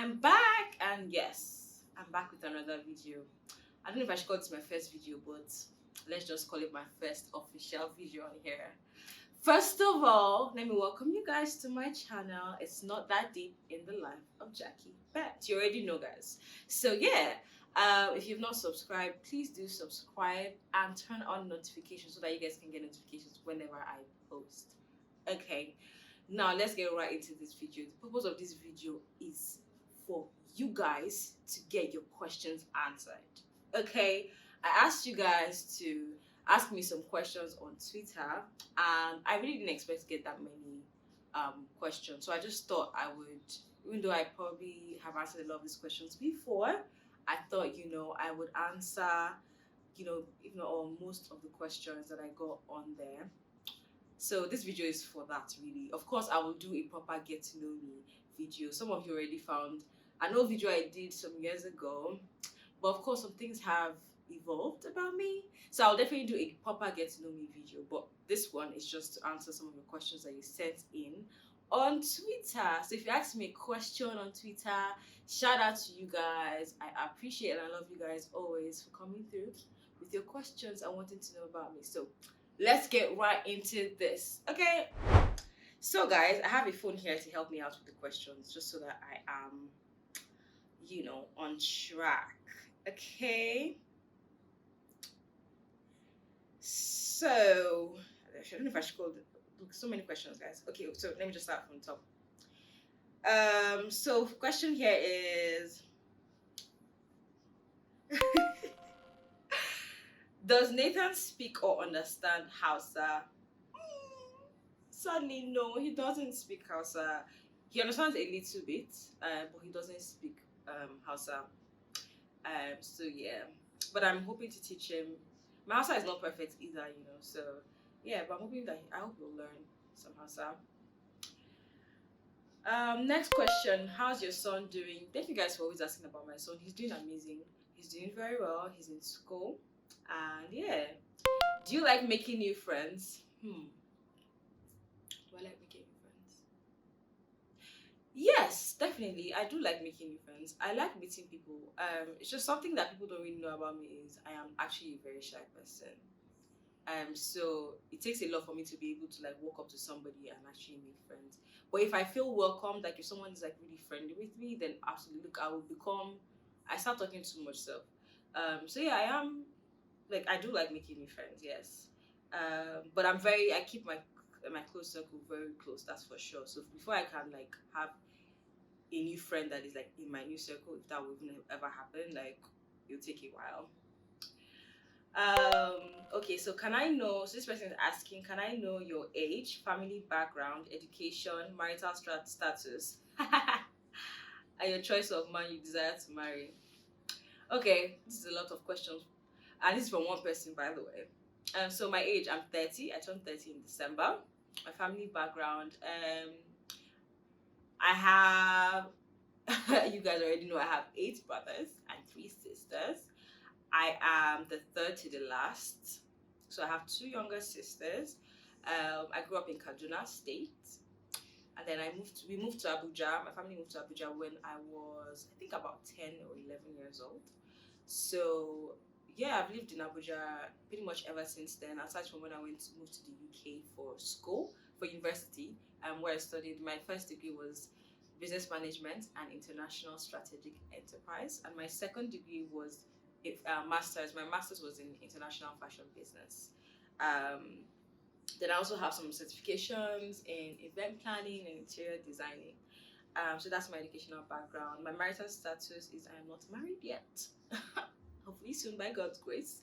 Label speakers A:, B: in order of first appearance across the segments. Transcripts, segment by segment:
A: I'm back, and yes, I'm back with another video. I don't know if I should call this my first video, but let's just call it my first official video on here. First of all, let me welcome you guys to my channel. It's not that deep in the life of Jackie, but you already know, guys. So yeah, if you've not subscribed, please do subscribe and turn on notifications so that you guys can get notifications whenever I post. Okay, now let's get right into this video. The purpose of this video is for you guys to get your questions answered. Okay, I asked you guys to ask me some questions on Twitter, and I really didn't expect to get that many questions. So I just thought I would, even though I probably have answered a lot of these questions before, I thought I would answer if not all, most of the questions that I got on there. So this video is for that, really. Of course, I will do a proper get to know me video. Some of you already found an old video I did some years ago, but of course some things have evolved about me. So I'll definitely do a proper get to know me video, but this one is just to answer some of the questions that you sent in on Twitter. So if you ask me a question on Twitter, shout out to you guys. I appreciate and I love you guys always for coming through with your questions and wanting to know about me. So let's get right into this. Okay, so guys, I have a phone here to help me out with the questions, just so that I am on track. Okay, so I don't know if I should call it. Look, so many questions, guys. Okay, so let me just start from the top. So question here is does Nathan speak or understand Hausa? Sadly, no, he doesn't speak Hausa. He understands a little bit, but he doesn't speak Hausa. So yeah, but I'm hoping to teach him. My Hausa is not perfect either, So yeah, but I'm hoping that I hope he'll learn some Hausa. Next question: how's your son doing? Thank you guys for always asking about my son. He's doing amazing. He's doing very well. He's in school, and yeah. Do you like making new friends? Do I like making new friends? Yes, definitely. I do like making new friends. I like meeting people. It's just something that people don't really know about me is I am actually a very shy person. So it takes a lot for me to be able to like walk up to somebody and actually make friends. But if I feel welcomed, like if someone is like really friendly with me, then absolutely, look, I start talking too much self. So yeah, I do like making new friends, yes. But I keep my close circle very close, that's for sure. So before I can like have a new friend that is like in my new circle, if that would even ever happen, like it'll take a while. Okay, so so this person is asking, can I know your age, family background, education, marital status, and your choice of man you desire to marry? Okay, this is a lot of questions, and this is from one person, by the way. So my age, I'm 30. I turned 30 in December. My family background, I have you guys already know I have 8 brothers and 3 sisters. I am the third to the last, so I have 2 younger sisters. I grew up in Kaduna State, and then we moved to Abuja. My family moved to Abuja when I was, I think, about 10 or 11 years old. So yeah, I've lived in Abuja pretty much ever since then, aside from when I moved to the UK for school, for university, where I studied. My first degree was business management and international strategic enterprise, and my second degree was master's. My master's was in international fashion business. Then I also have some certifications in event planning and interior designing. So that's my educational background. My marital status is I am not married yet. Hopefully soon, by God's grace.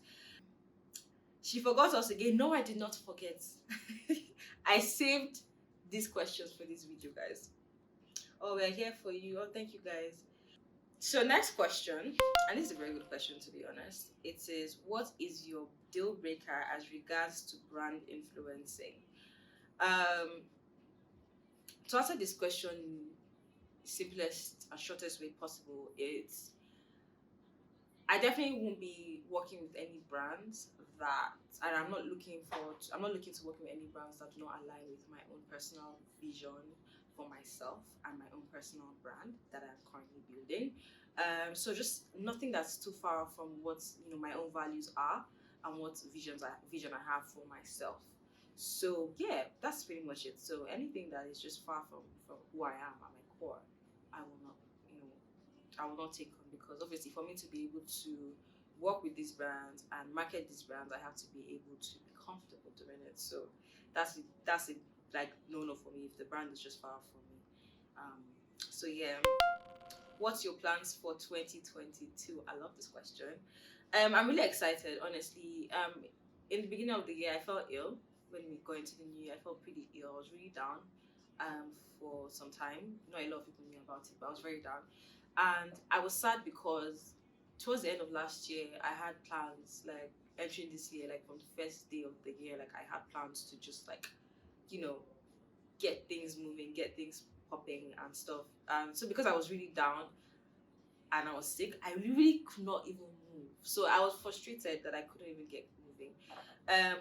A: She forgot us again. No, I did not forget. I saved these questions for this video, guys. Oh, we're here for you. Oh, thank you, guys. So next question, and this is a very good question, to be honest. It says, what is your deal breaker as regards to brand influencing? To answer this question in the simplest and shortest way possible, I definitely won't be working with any brands and I'm not looking to work with any brands that do not align with my own personal vision for myself and my own personal brand that I'm currently building. So just nothing that's too far from what my own values are and what vision I have for myself. So yeah, that's pretty much it. So anything that is just far from who I am at my core, I will not you know I will not take on, because obviously for me to be able to work with these brands and market these brands, I have to be able to be comfortable doing it. So that's it, like no for me if the brand is just far from me. So yeah, what's your plans for 2022? I love this question. I'm really excited, honestly. In the beginning of the year, I felt ill. When we got into the new year, I felt pretty ill. I was really down for some time. Not a lot of people knew about it, but I was very down. And I was sad because towards the end of last year, I had plans, like entering this year, like from the first day of the year, like I had plans to just like, you know, get things moving, get things popping and stuff. So because I was really down and I was sick, I really could not even move. So I was frustrated that I couldn't even get moving.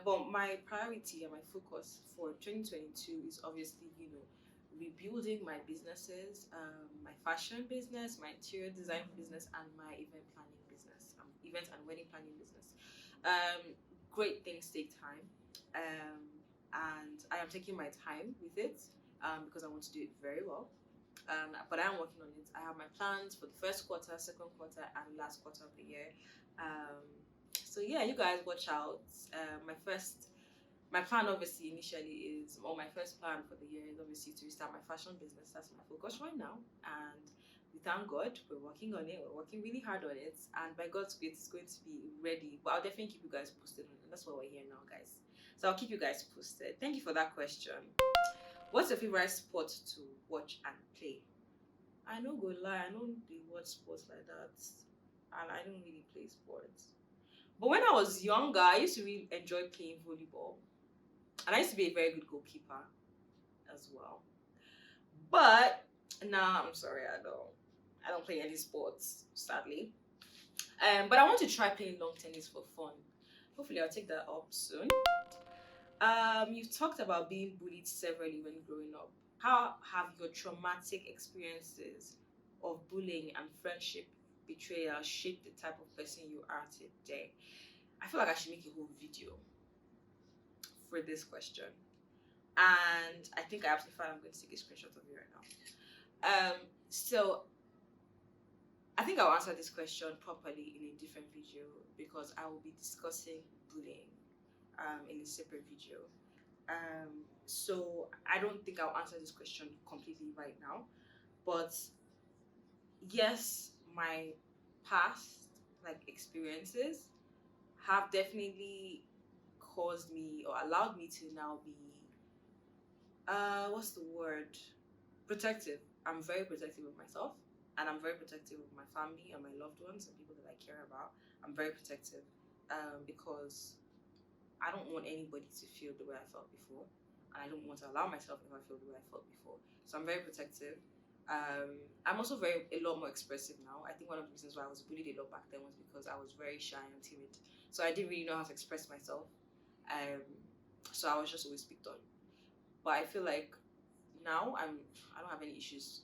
A: But my priority and my focus for 2022 is obviously, rebuilding my businesses, my fashion business, my interior design business, and my event planning business, event and wedding planning business. Great things take time, and I am taking my time with it because I want to do it very well. But I am working on it. I have my plans for the first quarter, second quarter, and last quarter of the year. So yeah, you guys watch out. My plan obviously initially is, or my first plan for the year is obviously to start my fashion business. That's my focus right now, and we thank God we're working on it. We're working really hard on it, and by God's grace, it's going to be ready. But I'll definitely keep you guys posted on it. That's what we're here now, guys. So I'll keep you guys posted. Thank you for that question. What's your favorite sport to watch and play? I no go lie, I don't really watch sports like that, and I don't really play sports. But when I was younger, I used to really enjoy playing volleyball, and I used to be a very good goalkeeper as well. But now I'm sorry, I don't play any sports, sadly. But I want to try playing long tennis for fun. Hopefully, I'll take that up soon. You've talked about being bullied severally when growing up. How have your traumatic experiences of bullying and friendship betrayal shaped the type of person you are today? I feel like I should make a whole video for this question. And I think I absolutely fine. I'm going to take a screenshot of it right now. So I think I'll answer this question properly in a different video because I will be discussing bullying in a separate video. So I don't think I'll answer this question completely right now. But yes, my past experiences have definitely caused me or allowed me to now be what's the word? Protective. I'm very protective of myself, and I'm very protective of my family and my loved ones and people that I care about. I'm very protective because I don't want anybody to feel the way I felt before, and I don't want to allow myself to ever feel the way I felt before. So I'm very protective. I'm also a lot more expressive now. I think one of the reasons why I was bullied a lot back then was because I was very shy and timid. So I didn't really know how to express myself. So I was just always picked on. But I feel like now I don't have any issues,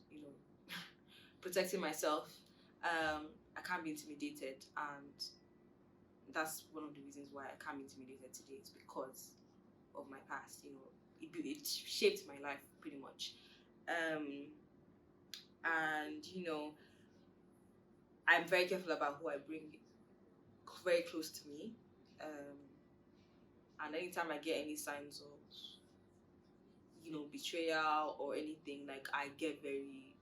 A: protecting myself. I can't be intimidated, and that's one of the reasons why I can't be intimidated today. It's because of my past. It shaped my life pretty much. And I'm very careful about who I bring very close to me. And anytime I get any signs of betrayal or anything, like I get very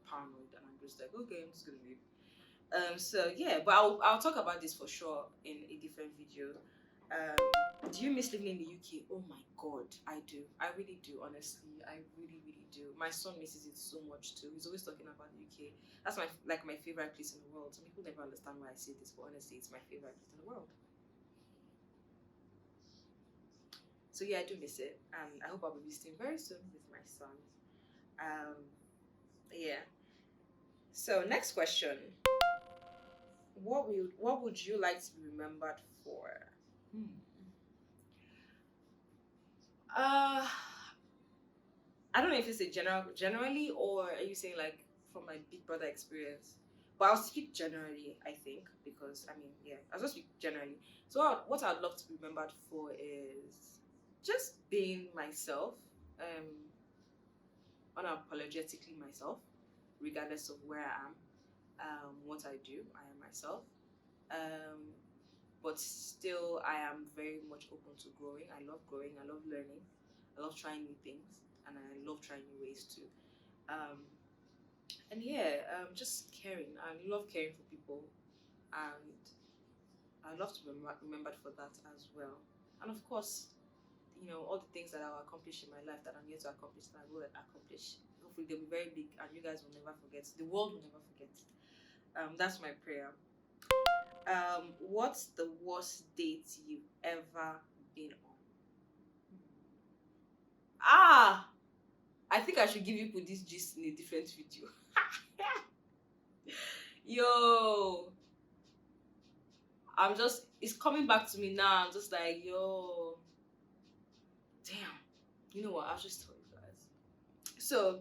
A: paranoid and I'm just like, okay, I'm just gonna leave. So yeah, but I'll talk about this for sure in a different video. Do you miss living in the UK? Oh my god, I do. I really do, honestly. I really, really do. My son misses it so much too. He's always talking about the UK. That's my favorite place in the world. Some people never understand why I say this, but honestly, it's my favorite place in the world. So yeah, I do miss it, and I hope I'll be visiting very soon with my son. Yeah. So next question: What would you like to be remembered for? Hmm. Uh, I don't know if it's a generally, or are you saying like from my big brother experience? But I'll speak generally, I think, because I mean, yeah, I'll just speak generally. So what I'd love to be remembered for is just being myself, um, unapologetically myself, regardless of where I am, what I do. I am myself. Um, but still, I am very much open to growing. I love growing. I love learning. I love trying new things, and I love trying new ways too. Um, and yeah, just caring. I love caring for people, and I love to be remembered for that as well. And of course, all the things that I'll accomplish in my life that I'm here to accomplish, that I will accomplish. Hopefully, they'll be very big, and you guys will never forget. The world will never forget. That's my prayer. What's the worst date you've ever been on? Ah, I think I should give you this gist in a different video. Yo, it's coming back to me now. I'm just like, yo, damn. You know what? I'll just tell you guys. So,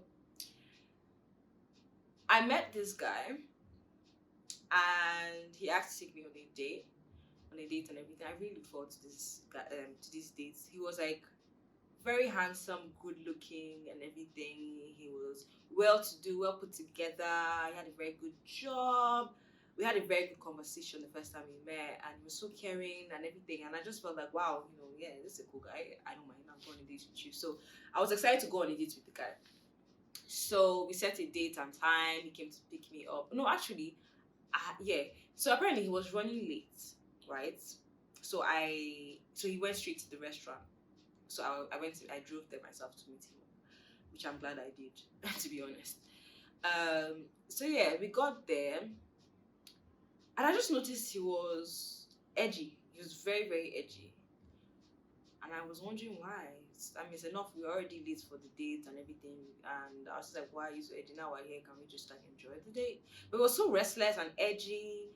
A: I met this guy, and he asked to take me on a date and everything. I really look forward to this guy, to these dates. He was like very handsome, good looking, and everything. He was well to do, well put together. He had a very good job. We had a very good conversation the first time we met, and he was so caring and everything. And I just felt like, wow, yeah, this is a cool guy. I don't mind. I'm going on a date with you. So I was excited to go on a date with the guy. So we set a date and time. He came to pick me up. No, actually, yeah. So apparently he was running late, right? So he went straight to the restaurant. So I drove there myself to meet him, which I'm glad I did, to be honest. So yeah, we got there, and I just noticed he was edgy. He was very, very edgy, and I was wondering why. I mean, it's enough. We're already late for the date and everything, and I was just like, why are you so edgy? Now we're here. Can we just like enjoy the date? But he was so restless and edgy.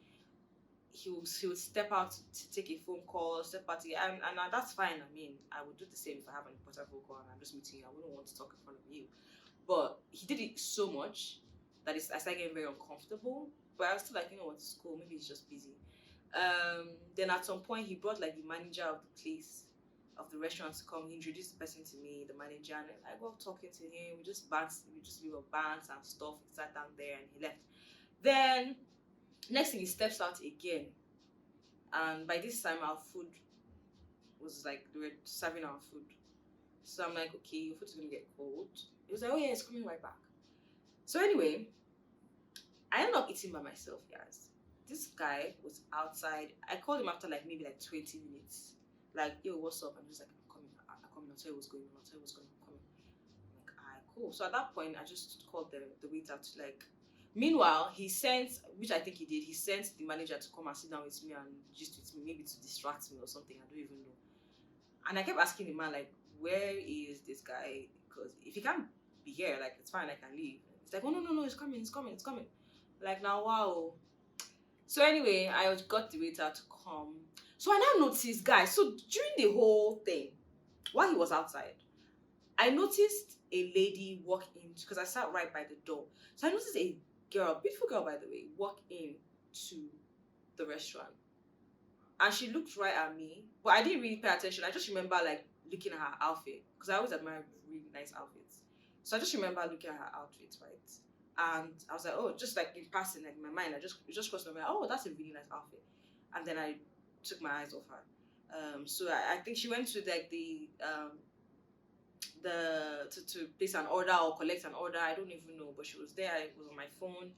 A: He would step out to take a phone call, step out, and that's fine. I mean, I would do the same if I have an important phone call and I'm just meeting you. I wouldn't want to talk in front of you. But he did it so much that I started getting very uncomfortable. But I was still like, you know what, it's cool. Maybe he's just busy. Then at some point, he brought like the manager of the place, of the restaurant, to come. He introduced the person to me, the manager, and I got talking to him. We just we were bands and stuff. He sat down there and he left. Then next thing, he steps out again, and by this time our food was like, they were serving our food. So I'm like, okay, your food's gonna get cold. He was like, oh yeah, it's coming right back. So anyway, I ended up eating by myself, guys. This guy was outside. I called him after like maybe like 20 minutes. Like, yo, what's up? I'm just like, I'm coming. I'll tell you what's going on. I'll tell you what's going on. I'm coming. I'm like, alright, cool. So at that point, I just called the waiter to like. Meanwhile, he sent, which I think he did, he sent the manager to come and sit down with me and gist with me, maybe to distract me or something. I don't even know. And I kept asking the man, like, where is this guy? Because if he can't be here, like, it's fine, I can leave. He's like, oh, no, it's coming. Like, now, wow. So anyway, I got the waiter to come. So I now noticed, guys, so during the whole thing, while he was outside, I noticed a lady walk in, because I sat right by the door. So I noticed a girl, beautiful girl by the way, walk in to the restaurant. And she looked right at me, but I didn't really pay attention. I just remember like looking at her outfit, because I always admire really nice outfits. So I just remember looking at her outfit, right? And I was like, oh, just like in passing, like in my mind, it just crossed my mind, oh, that's a really nice outfit. And then I took my eyes off her. So I think she went to like to place an order or collect an order. I don't even know, but she was there. I was on my phone.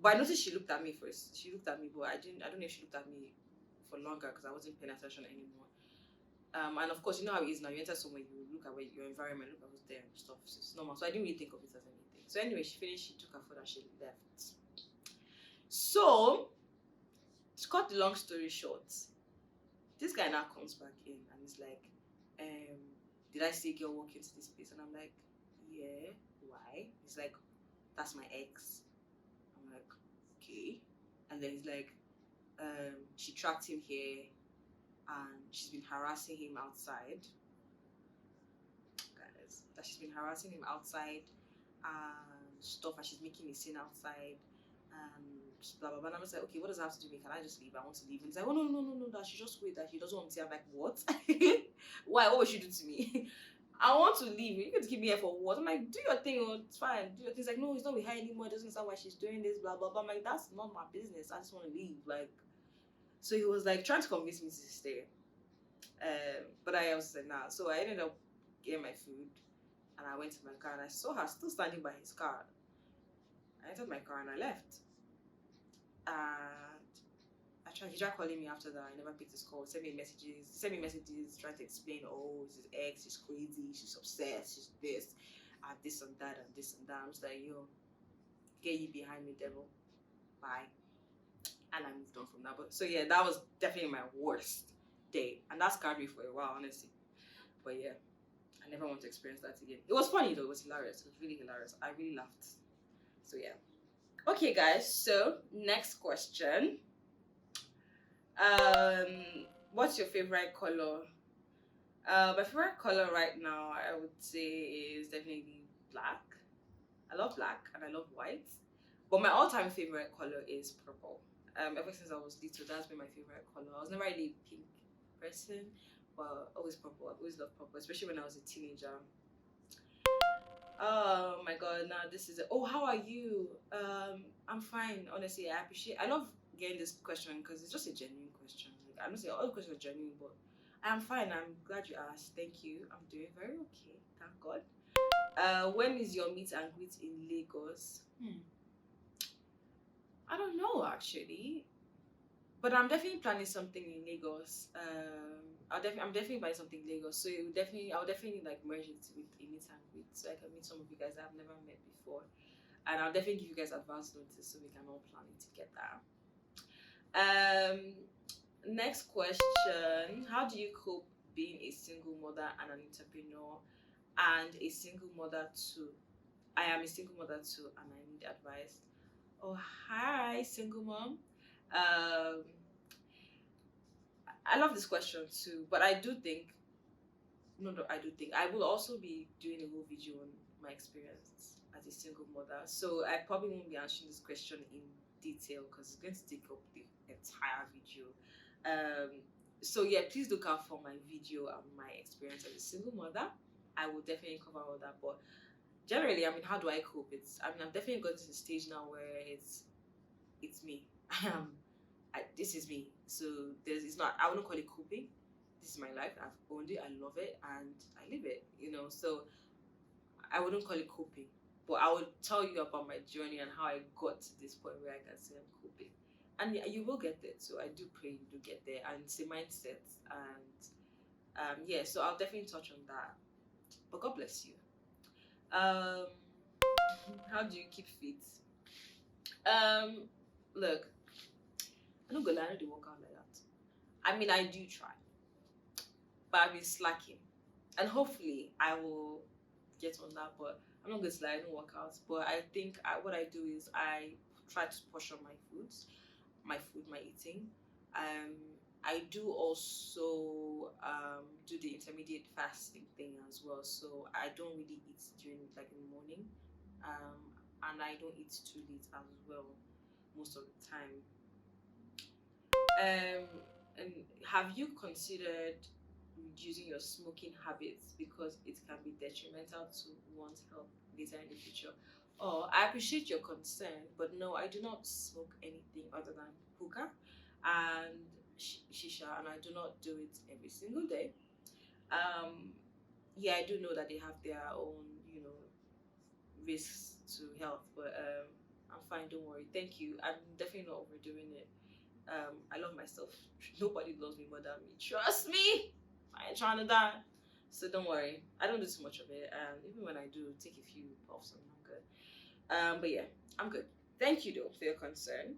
A: But I noticed she looked at me first. She looked at me, but I don't know if she looked at me for longer because I wasn't paying attention anymore. And of course, you know how it is now. You enter somewhere, you look at your environment, look at what's there and stuff. So it's normal. So I didn't really think of it as anything. So anyway, she finished. She took her food and she left. So to cut the long story short, this guy now comes back in and he's like, did I see a girl walk into this place? And I'm like, yeah, why? He's like, that's my ex. I'm like, okay. And then he's like, she tracked him here and she's been harassing him outside. Guys, that she's been harassing him outside and stuff, and she's making a scene outside and blah blah blah. And I was like, okay, what does that have to do with me? Can I just leave? I want to leave. And he's like, oh no no no no, that she just wait, that she doesn't want to see. I'm like, what? Why? What would she do to me? I want to leave. You could keep me here for what? I'm like, do your thing, or it's fine. Do your thing. He's like, no, he's not with her anymore. It doesn't understand why she's doing this, blah blah blah. I'm like, that's not my business. I just want to leave. Like, so he was like trying to convince me to stay. But I was like, nah. So I ended up getting my food, and I went to my car, and I saw her still standing by his car. I entered my car and I left. And he tried calling me after that. I never picked his call. Sent me messages, trying to explain, oh, it's his ex, she's crazy, she's obsessed, she's this, and this and that, and this and that. I'm just like, yo, get you behind me, devil. Bye. And I moved on from that. But so yeah, that was definitely my worst day. And that scarred me for a while, honestly. But yeah, I never want to experience that again. It was funny though, it was hilarious. It was really hilarious. I really laughed. So yeah. Okay guys, so next question. What's your favorite color? My favorite color right now, I would say, is definitely black. I love black and I love white. But my all-time favorite color is purple. Ever since I was little, that's been my favorite color. I was never really a pink person, but always purple. I always loved purple, especially when I was a teenager. Oh my god, now this is oh, how are you? I'm fine, honestly. I love getting this question because it's just a genuine question. Like, I'm not saying all the questions are genuine, but I'm fine. I'm glad you asked. Thank you. I'm doing very okay. Thank God. When is your meet and greet in Lagos? I don't know actually, but I'm definitely planning something in Lagos. I'm definitely buying something in Lagos, so I'll definitely like merge it with a meet and greet, so I can meet some of you guys that I've never met before, and I'll definitely give you guys advance notice so we can all plan it together. Next question: how do you cope being a single mother and an entrepreneur, and a single mother too? I am a single mother too, and I need advice. Oh, hi, single mom. Um, I love this question too, but I do think, no, I will also be doing a whole video on my experience as a single mother. So I probably won't be answering this question in detail because it's going to take up the entire video. So yeah, please look out for my video on my experience as a single mother. I will definitely cover all that, but generally, I mean, how do I cope? I'm definitely going to the stage now where it's me. This is me. So I wouldn't call it coping. This is my life. I've owned it. I love it, and I live it. So I wouldn't call it coping, but I would tell you about my journey and how I got to this point where I can say I'm coping. And yeah, you will get there. So I do pray you do get there, and it's a mindset. And yeah, so I'll definitely touch on that. But God bless you. How do you keep fit? Look, I'm not gonna lie, I don't work out like that. I mean, I do try, but I've been slacking, and hopefully I will get on that. But I'm not going to lie, I don't work out. But I think what I do is I try to portion my eating. I do also do the intermediate fasting thing as well. So I don't really eat during like in the morning, and I don't eat too late as well most of the time. And have you considered reducing your smoking habits because it can be detrimental to one's health later in the future? Oh, I appreciate your concern, but no, I do not smoke anything other than hookah and shisha, and I do not do it every single day. Yeah, I do know that they have their own, risks to health, but I'm fine. Don't worry. Thank you. I'm definitely not overdoing it. I love myself. Nobody loves me more than me. Trust me. I ain't trying to die. So don't worry. I don't do too much of it. And even when I do, take a few puffs and I'm good. But yeah, I'm good. Thank you though for your concern.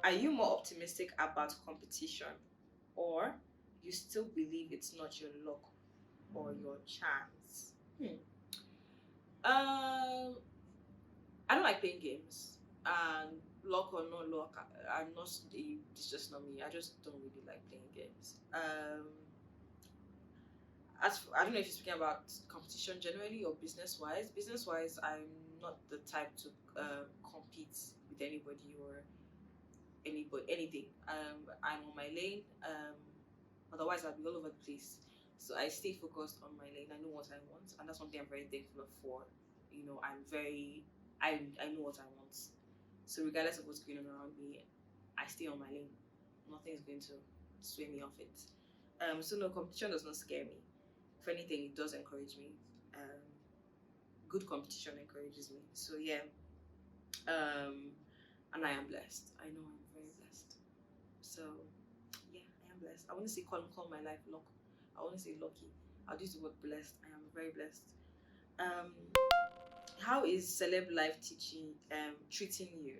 A: Are you more optimistic about competition, or you still believe it's not your luck or your chance? I don't like playing games, and luck or no luck, I'm not. It's just not me. I just don't really like playing games. I don't know if you're speaking about competition generally or business wise. Business wise, I'm not the type to compete with anybody or anything. I'm on my lane. Otherwise, I'll be all over the place. So I stay focused on my lane. I know what I want, and that's something I'm very thankful for. You know, I know what I want. So regardless of what's going on around me, I stay on my lane. Nothing is going to sway me off it. So no, competition does not scare me. If anything, it does encourage me. Um, Good competition encourages me. So yeah, um, and I am blessed. I know I'm very blessed. So yeah, I am blessed. I want to say call my life luck. I want to say lucky. I'll use the word blessed. I am very blessed. Um, how is celeb life teaching treating you?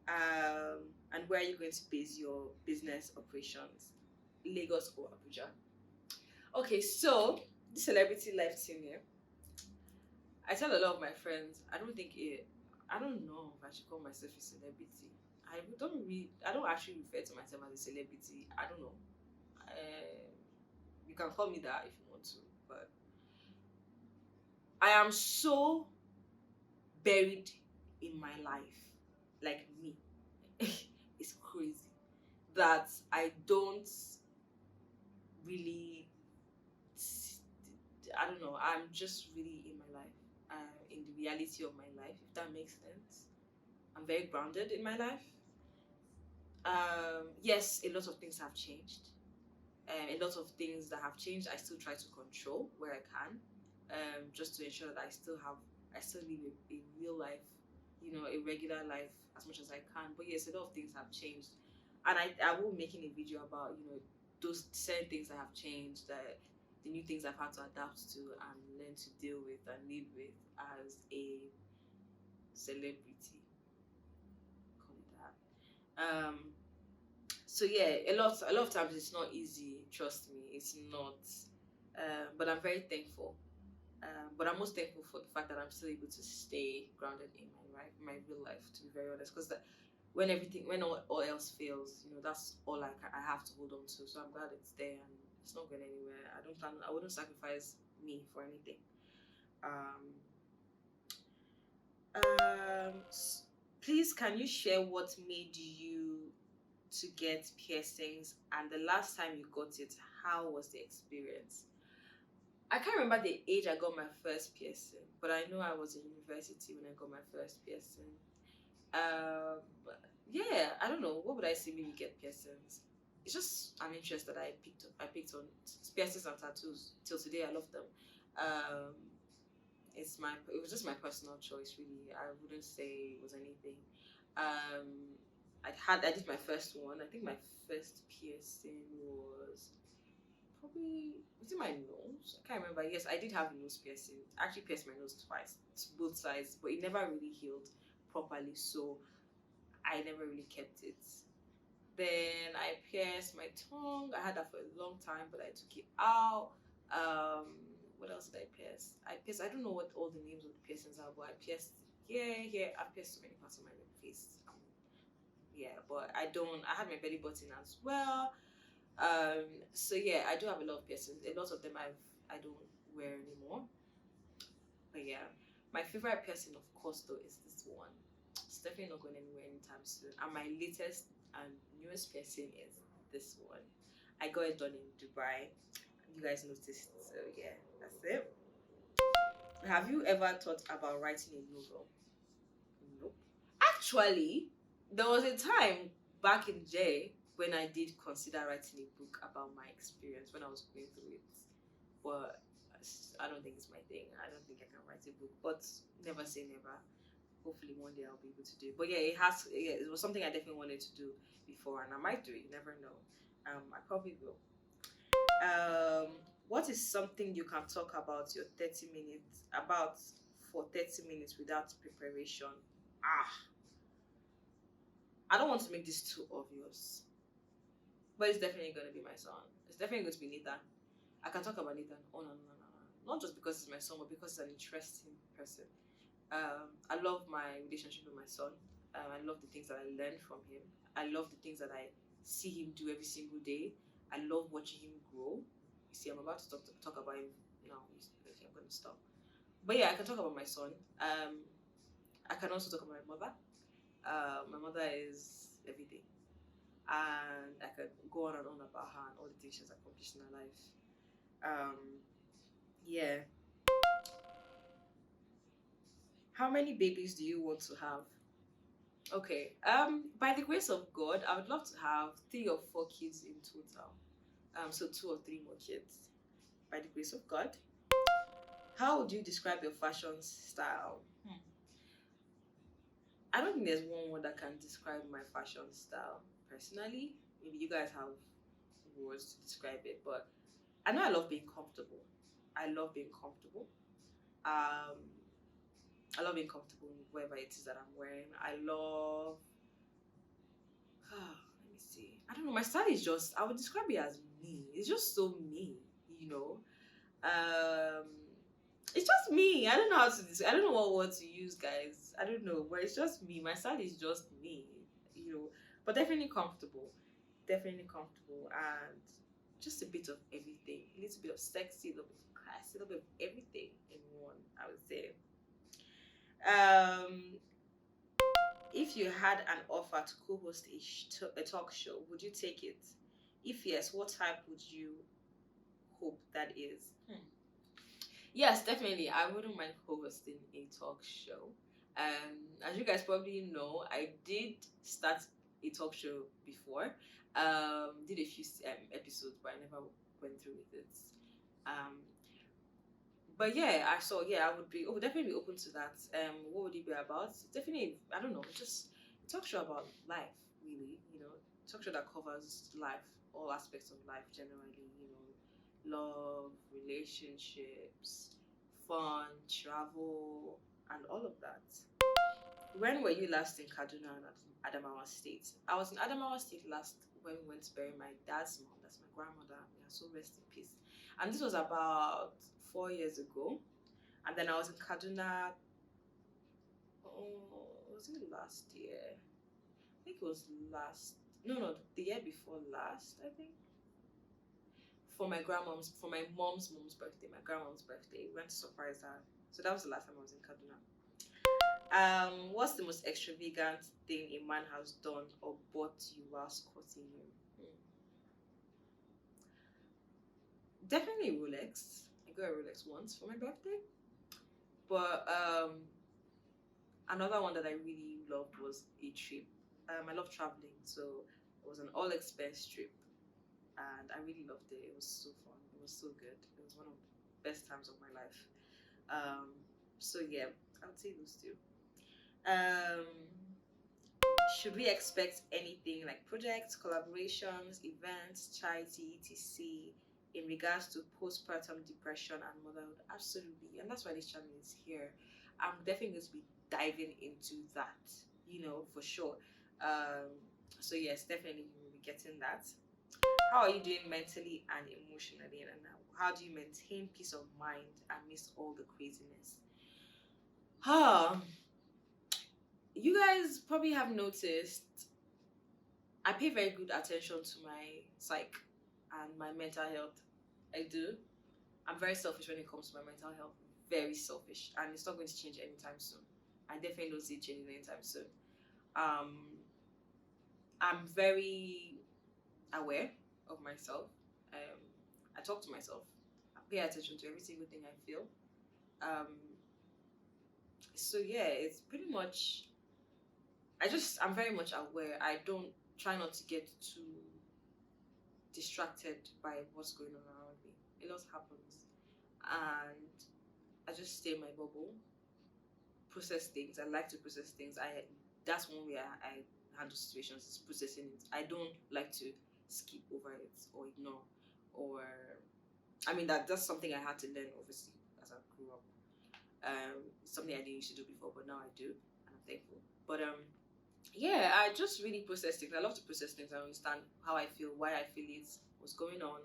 A: And where are you going to base your business operations? Lagos or Abuja? Okay, so the celebrity life thing here. I tell a lot of my friends, I don't know if I should call myself a celebrity. I don't actually refer to myself as a celebrity. I don't know. Uh, you can call me that if you want to, but I am so buried in my life, like me. It's crazy that I don't really. I don't know. I'm just really in my life, in the reality of my life, if that makes sense. I'm very grounded in my life. Yes, a lot of things have changed. A lot of things that have changed, I still try to control where I can, just to ensure that I still live a real life, you know, a regular life as much as I can. But yes, a lot of things have changed, and I will be making a video about, you know, those certain things that have changed, that the new things I've had to adapt to and learn to deal with and live with as a celebrity. Call it that. So yeah, a lot of times it's not easy. Trust me, it's not. But I'm very thankful. But I'm most thankful for the fact that I'm still able to stay grounded in my life, my real life. To be very honest, because when all else fails, you know, that's all I have to hold on to. So I'm glad it's there and it's not going anywhere. I wouldn't sacrifice me for anything. Um, Please, can you share what made you to get piercings, and the last time you got it, how was the experience? I can't remember the age I got my first piercing, but I know I was in university when I got my first piercing. Um, yeah, I don't know. What would I say made me get piercings? It's just an interest that I picked on piercings and tattoos. Till today, I love them. Um, it was just my personal choice, really. I wouldn't say it was anything. Um, I did my first one. I think my first piercing was probably, was it my nose? I can't remember. Yes, I did have a nose piercing. I actually pierced my nose twice, both sides, but it never really healed properly, so I never really kept it. Then I pierced my tongue. I had that for a long time, but I took it out. What else did I pierce? I don't know what all the names of the piercings are, but I pierced here. I pierced so many parts of my face. Yeah, but I had my belly button as well. So yeah, I do have a lot of piercings. A lot of them I don't wear anymore. But yeah, my favorite piercing, of course, though, is this one. It's definitely not going anywhere anytime soon. And my latest and newest piercing is this one. I got it done in Dubai. You guys noticed. So yeah, that's it. Have you ever thought about writing a novel? Nope. Actually, there was a time back in the day when I did consider writing a book about my experience when I was going through it. But I don't think it's my thing. I don't think I can write a book. But never say never. Hopefully one day I'll be able to do it. But yeah, it was something I definitely wanted to do before, and I might do it. You never know. I probably will. What is something you can talk about your 30 minutes about for 30 minutes without preparation? Ah, I don't want to make this too obvious, but it's definitely going to be my son. It's definitely going to be Nathan. I can talk about Nathan on and on and on. Not just because he's my son, but because he's an interesting person. I love my relationship with my son. I love the things that I learned from him. I love the things that I see him do every single day. I love watching him grow. see, I'm about to talk about him now. Okay, I'm going to stop. But yeah, I can talk about my son. I can also talk about my mother. My mother is everything, and I could go on and on about her and all the things she's accomplished in her life. Um, yeah. How many babies do you want to have? Okay. By the grace of God, I would love to have 3 or 4 kids in total. So 2 or 3 more kids. By the grace of God. How would you describe your fashion style? I don't think there's one word that can describe my fashion style personally. Maybe you guys have words to describe it, but I know I love being comfortable. I love being comfortable. Um, I love being comfortable in whatever it is that I'm wearing. I love. Let me see. I don't know. My style is just. I would describe it as me. It's just so me. You know. Um, it's just me. I don't know how to. I don't know what word to use, guys. I don't know, but it's just me. My style is just me. You know, but definitely comfortable. Definitely comfortable and just a bit of everything. A little bit of sexy, a little bit of classy, a little bit of everything in one. I would say. Um, if you had an offer to co-host a talk show, would you take it? If yes, what type would you hope that is? Yes, definitely. I wouldn't mind co-hosting a talk show. As you guys probably know, I did start a talk show before. Did a few episodes, but I never went through with it. Um, but yeah, I would be definitely be open to that. What would it be about? Definitely, I don't know, just a talk show about life, really. You know, talk show that covers life, all aspects of life generally. You know, love, relationships, fun, travel, and all of that. When were you last in Kaduna and Adamawa State? I was in Adamawa State last when we went to bury my dad's mom. That's my grandmother. May her soul rest in peace. And this was about 4 years ago. And then I was in Kaduna. Oh, was it last year? I think it was last. No, the year before last. I think for my mom's birthday, my grandmom's birthday. We went to surprise her. So that was the last time I was in Kaduna. What's the most extravagant thing a man has done or bought you whilst courting him? Definitely Rolex. I got a Rolex once for my birthday. But another one that I really loved was a trip. I love traveling, so it was an all expense trip, and I really loved it. It was so fun. It was so good. It was one of the best times of my life. Um, so yeah, I would say those two. Um, should we expect anything like projects, collaborations, events, charity, etc. in regards to postpartum depression and motherhood? Absolutely, and that's why this channel is here. I'm definitely going to be diving into that, for sure. Um, so yes, definitely we will be getting that. How are you doing mentally and emotionally, and how do you maintain peace of mind amidst all the craziness? Ah, you guys probably have noticed I pay very good attention to my psych and my mental health. I do. I'm very selfish when it comes to my mental health. Very selfish, and it's not going to change anytime soon. I definitely don't see it changing anytime soon. Um, I'm very aware of myself. Um, I talk to myself. I pay attention to every single thing I feel. Um, so yeah, it's pretty much. I'm very much aware. I don't try not to get too distracted by what's going on around me. A lot happens, and I just stay in my bubble, process things. I like to process things. That's one way I handle situations is processing it. I don't like to skip over it or ignore, or I mean that's something I had to learn obviously as I grew up. Something I didn't used to do before, but now I do, and I'm thankful. But yeah, I just really process things. I love to process things. I understand how I feel, why I feel it, what's going on.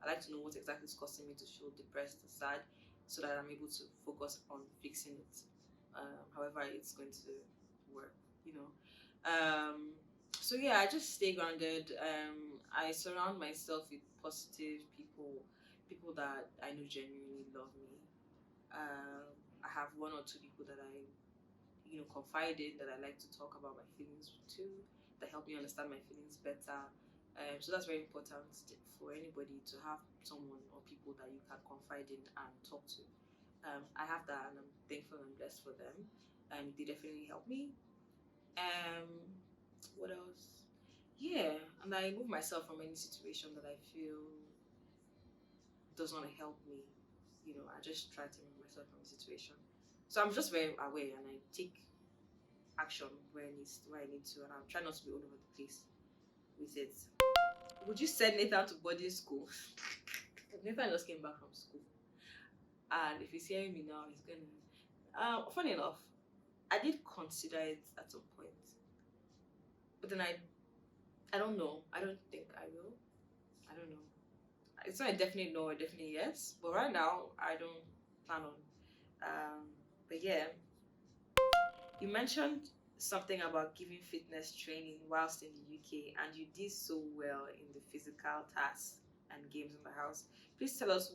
A: I like to know what exactly is causing me to feel depressed and sad, so that I'm able to focus on fixing it. However, it's going to work, you know. So yeah, I just stay grounded. I surround myself with positive people, people that I know genuinely love me. I have one or two people that I, confide in, that I like to talk about my feelings to, that help me understand my feelings better. So that's very important for anybody to have someone or people that you can confide in and talk to. I have that, and I'm thankful and blessed for them. They definitely help me. Um, what else? Yeah, and I remove myself from any situation that I feel does not help me. I just try to remove myself from the situation. So I'm just very aware, and I take action where I need to, and I'm trying not to be all over the place with it. Would you send Nathan to boarding school? Nathan just came back from school, and if he's hearing me now, he's gonna. Funny enough, I did consider it at some point, but then I don't know. I don't think I will. I don't know. It's not a definite no or definitely yes, but right now I don't plan on. But yeah, you mentioned something about giving fitness training whilst in the UK, and you did so well in the physical tasks and games in the house. Please tell us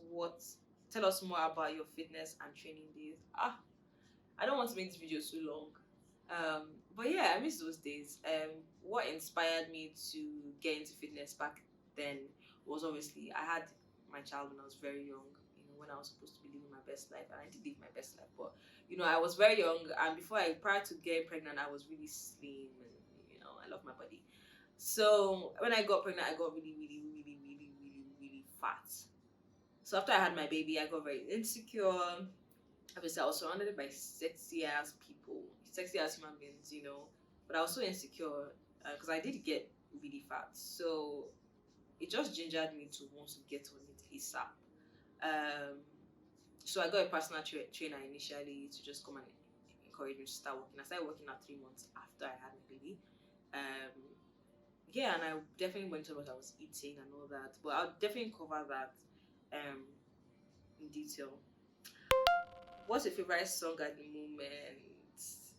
A: more about your fitness and training days. I don't want to make this video too long. But yeah, I miss those days. What inspired me to get into fitness back then was obviously I had my child when I was very young. When I was supposed to be living my best life, and I did live my best life. But I was very young, and prior to getting pregnant, I was really slim, and I love my body. So when I got pregnant, I got really, really, really, really, really, really fat. So after I had my baby, I got very insecure. Obviously, I was surrounded by sexy ass people, sexy ass human beings, but I was so insecure because I did get really fat. So it just gingered me to want to get on it ASAP. So I got a personal trainer initially to just come and encourage me to start working. I started working at 3 months after I had my baby. Yeah, and I definitely went over what I was eating and all that, but I'll definitely cover that in detail. What's your favorite song at the moment?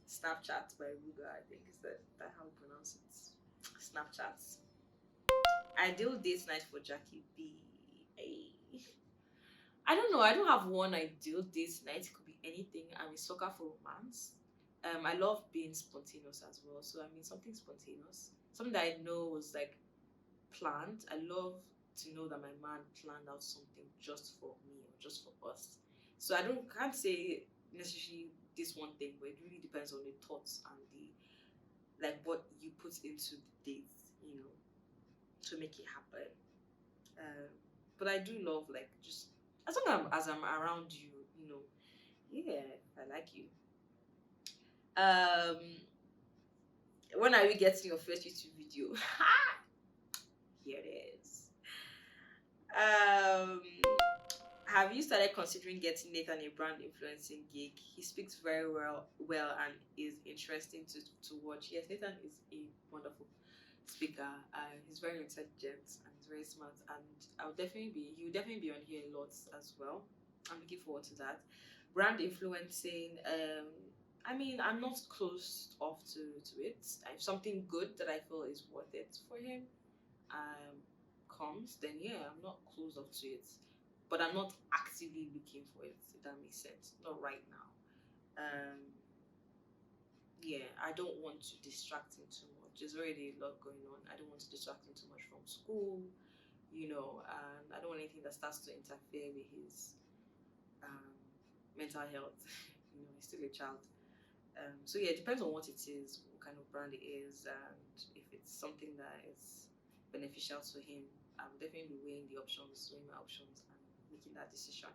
A: Snapchat by Ruga, I think is that how you pronounce it. Snapchat. Ideal date night for Jackie B. Hey. I don't know. I don't have one ideal date night. It could be anything. I'm a sucker for romance. I love being spontaneous as well. So something spontaneous, something that I know was like planned. I love to know that my man planned out something just for me or just for us. So can't say necessarily this one thing, but it really depends on the thoughts and the what you put into the date, to make it happen. But I do love just as long as I'm around you, yeah, I like you. When are we getting your first YouTube video? Here it is. Have you started considering getting Nathan a brand influencing gig? He speaks very well and is interesting to watch. Yes, Nathan is a wonderful speaker. He's very intelligent and he's very smart, and he will definitely be on here a lot as well. I'm looking forward to that. Brand influencing, I'm not closed off to it. If something good that I feel is worth it for him comes, then yeah, I'm not closed off to it. But I'm not actively looking for it, if that makes sense. Not right now. Yeah, I don't want to distract him too much. There's already a lot going on. I don't want to distract him too much from school, and I don't want anything that starts to interfere with his mental health. He's still a child. So yeah, it depends on what it is, what kind of brand it is, and if it's something that is beneficial to him. I'm definitely weighing my options, and making that decision.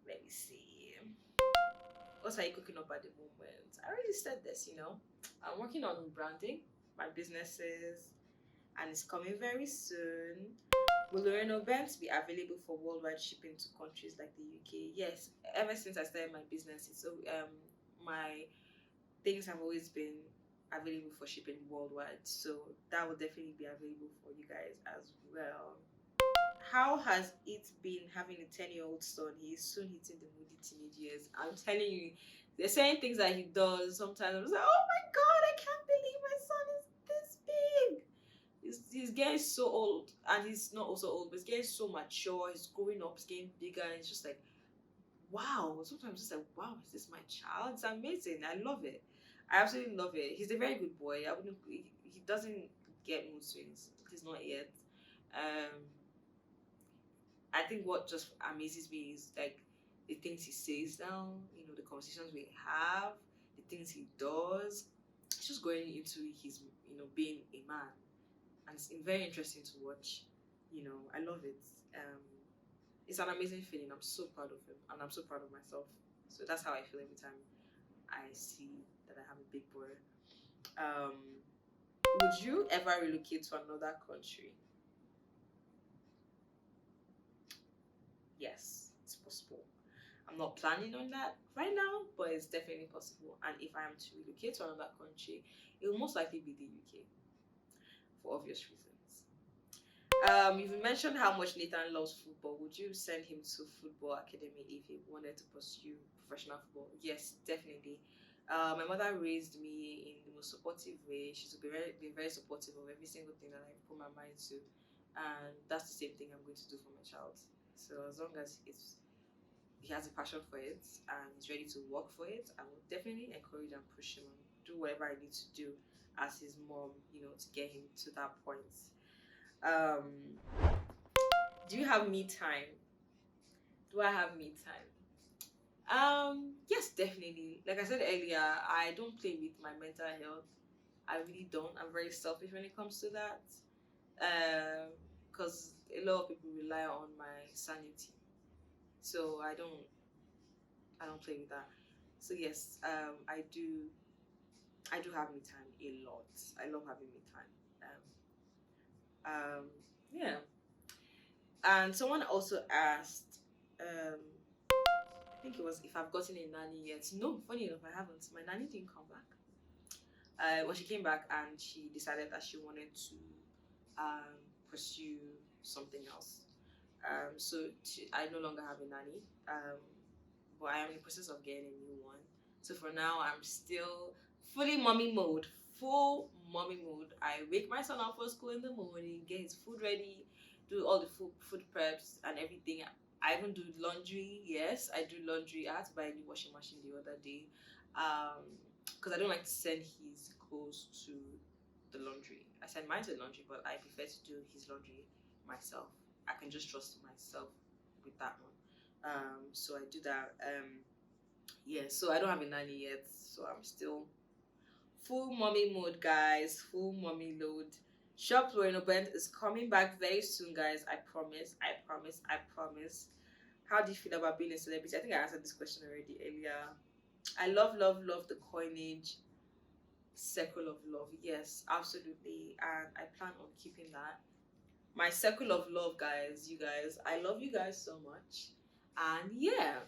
A: Let me see. What are you cooking up at the moment? I already said this, I'm working on branding my businesses, and it's coming very soon. Will Loreno Banks be available for worldwide shipping to countries like the UK? Yes, ever since I started my business, my things have always been available for shipping worldwide. So that will definitely be available for you guys as well. How has it been having a 10-year-old son? He is soon hitting the moody teenage years. I'm telling you, they're saying things that he does. Sometimes I'm like, oh my god, I can't believe my son is this big. he's getting so old, and he's not also old, but he's getting so mature. He's growing up, he's getting bigger, and it's just like, wow. Sometimes it's like, wow, is this my child? It's amazing. I love it. I absolutely love it. He's a very good boy. I wouldn't. He doesn't get mood swings. He's not yet. Um, I think what just amazes me is like the things he says now. You know, the conversations we have, the things he does. It's just going into his, being a man, and it's very interesting to watch. I love it. Um, it's an amazing feeling. I'm so proud of him, and I'm so proud of myself. So that's how I feel every time I see that I have a big boy. Um, would you ever relocate to another country? Yes, it's possible. I'm not planning on that right now, but it's definitely possible. And if I am to relocate to another country, it will most likely be the UK for obvious reasons. You've mentioned how much Nathan loves football. Would you send him to football academy if he wanted to pursue professional football? Yes, definitely. My mother raised me in the most supportive way. She's been very supportive of every single thing that I put my mind to, and that's the same thing I'm going to do for my child. So as long as he has a passion for it and he's ready to work for it, I will definitely encourage and push him and do whatever I need to do as his mom, to get him to that point. Um, do you have me time? Do I have me time? Yes, definitely. Like I said earlier, I don't play with my mental health. I really don't. I'm very selfish when it comes to that. Because a lot of people rely on my sanity, so I don't play with that. So yes, I do have me time a lot. I love having me time. Um, yeah. And someone also asked, I think it was if I've gotten a nanny yet. No, funny enough, I haven't. My nanny didn't come back. Well, she came back and she decided that she wanted to um, pursue something else. I no longer have a nanny, but I am in the process of getting a new one. So for now, I'm still fully mommy mode. Full mommy mode. I wake my son up for school in the morning, get his food ready, do all the food preps and everything. I even do laundry. Yes, I do laundry. I had to buy a new washing machine the other day, because I don't like to send his clothes to the laundry. I send mine to the laundry, but I prefer to do his laundry myself. I can just trust myself with that one. So I do that. Yeah, so I don't have a nanny yet, so I'm still full mommy mode, guys. Full mommy load. Shop Loreno Bent is coming back very soon, guys. I promise. I promise. I promise. How do you feel about being a celebrity? I think I answered this question already earlier. I love, love, love the coinage circle of love. Yes, absolutely. And I plan on keeping that. My circle of love, guys, you guys. I love you guys so much. And yeah.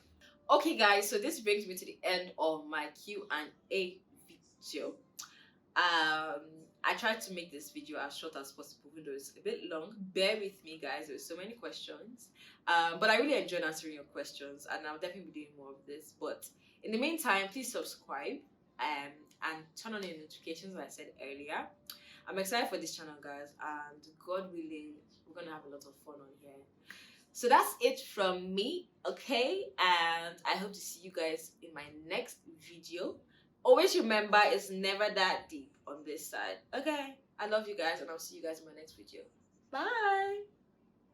A: Okay, guys, so this brings me to the end of my Q&A video. I tried to make this video as short as possible, even though it's a bit long. Bear with me, guys. There's so many questions, but I really enjoyed answering your questions, and I'll definitely be doing more of this. But in the meantime, please subscribe and turn on your notifications, as I said earlier. I'm excited for this channel, guys, and God willing, we're gonna have a lot of fun on here. So that's it from me, okay? And I hope to see you guys in my next video. Always remember, it's never that deep on this side, okay? I love you guys, and I'll see you guys in my next video. Bye!